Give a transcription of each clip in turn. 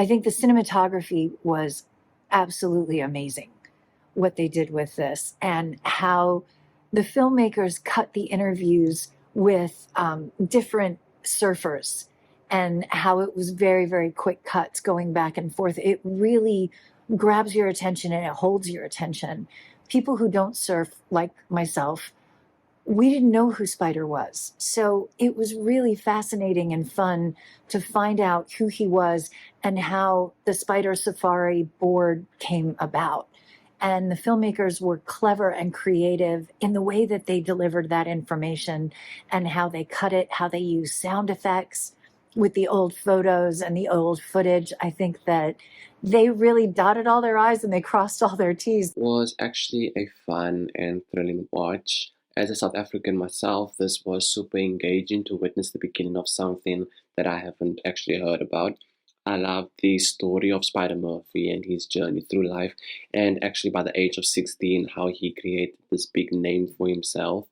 I think the cinematography was absolutely amazing, what they did with this, and how the filmmakers cut the interviews with different surfers, and how it was very, very quick cuts going back and forth. It really grabs your attention and it holds your attention. People who don't surf, like myself, we didn't know who Spider was. So it was really fascinating and fun to find out who he was and how the Spider Safari board came about. And the filmmakers were clever and creative in the way that they delivered that information and how they cut it, how they used sound effects with the old photos and the old footage. I think that they really dotted all their I's and they crossed all their T's. Was actually a fun and thrilling watch. As a South African myself, this was super engaging to witness the beginning of something that I haven't actually heard about. I love the story of Spider Murphy and his journey through life, and actually by the age of 16, how he created this big name for himself.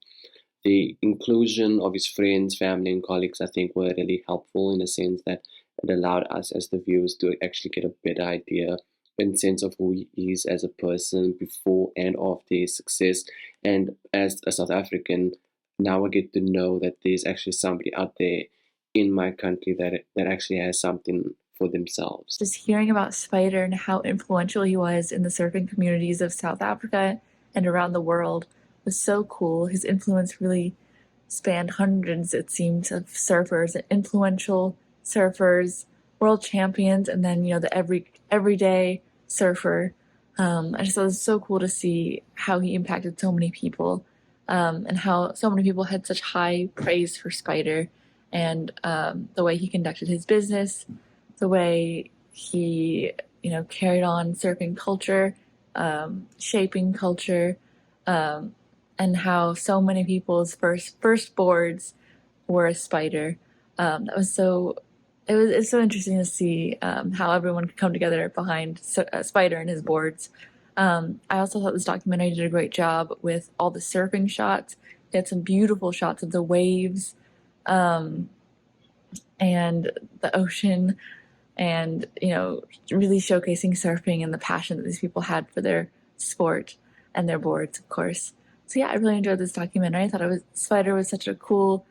The inclusion of his friends, family, and colleagues, I think, were really helpful in a sense that it allowed us as the viewers to actually get a better idea and sense of who he is as a person before and after his success. And as a South African, now I get to know that there's actually somebody out there in my country that actually has something for themselves. Just hearing about Spider and how influential he was in the surfing communities of South Africa and around the world was so cool. His influence really spanned hundreds, it seems, of surfers, influential surfers, world champions, and then the everyday surfer. I just thought it was so cool to see how he impacted so many people, and how so many people had such high praise for Spider, and the way he conducted his business, the way he carried on surfing culture, shaping culture, and how so many people's first boards were a Spider. That was so. It's so interesting to see how everyone could come together behind Spider and his boards. I also thought this documentary did a great job with all the surfing shots. They had some beautiful shots of the waves, and the ocean, and really showcasing surfing and the passion that these people had for their sport and their boards, of course. So yeah, I really enjoyed this documentary. I thought Spider was such a cool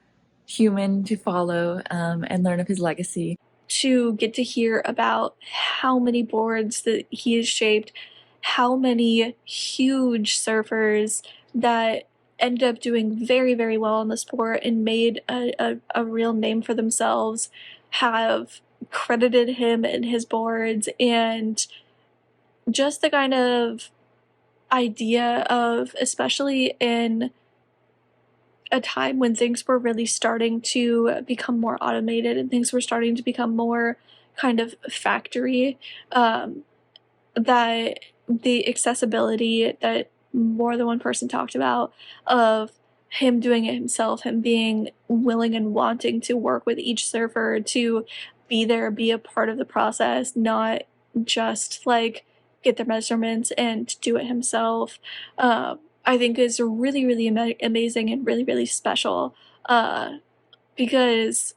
human to follow, and learn of his legacy. To get to hear about how many boards that he has shaped, how many huge surfers that ended up doing very, very well in the sport and made a real name for themselves, have credited him and his boards, and just the kind of idea of, especially in a time when things were really starting to become more automated and things were starting to become more kind of factory, that the accessibility that more than one person talked about of him doing it himself, him being willing and wanting to work with each surfer to be there, be a part of the process, not just like get their measurements and do it himself. I think is really, really amazing and really, really special, because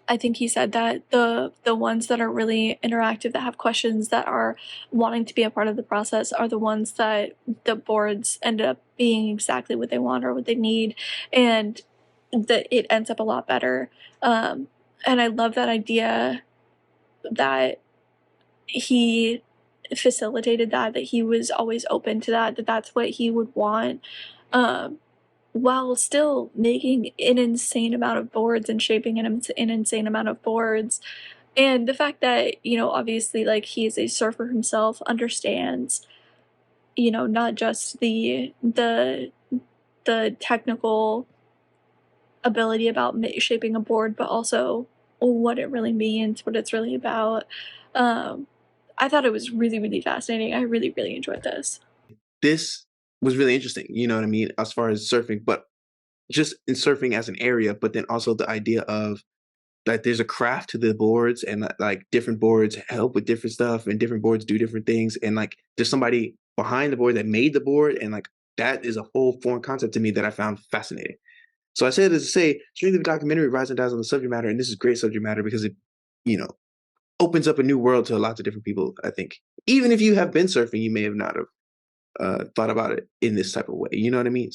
I think he said that the ones that are really interactive, that have questions, that are wanting to be a part of the process, are the ones that the boards end up being exactly what they want or what they need, and that it ends up a lot better. And I love that idea that he facilitated that he was always open to that that's what he would want, while still making an insane amount of boards and shaping an insane amount of boards. And the fact that, obviously, like, he is a surfer himself, understands, not just the technical ability about shaping a board, but also what it really means, what it's really about. I thought it was really, really fascinating. I really, really enjoyed this. This was really interesting, you know what I mean, as far as surfing, but just in surfing as an area, but then also the idea of that there's a craft to the boards, and like different boards help with different stuff and different boards do different things. And like there's somebody behind the board that made the board. And like that is a whole foreign concept to me that I found fascinating. So I say this to say, stream the documentary Rise and Dies on the subject matter. And this is great subject matter because it, you know, opens up a new world to lots of different people, I think. Even if you have been surfing, you may have not have thought about it in this type of way. You know what I mean?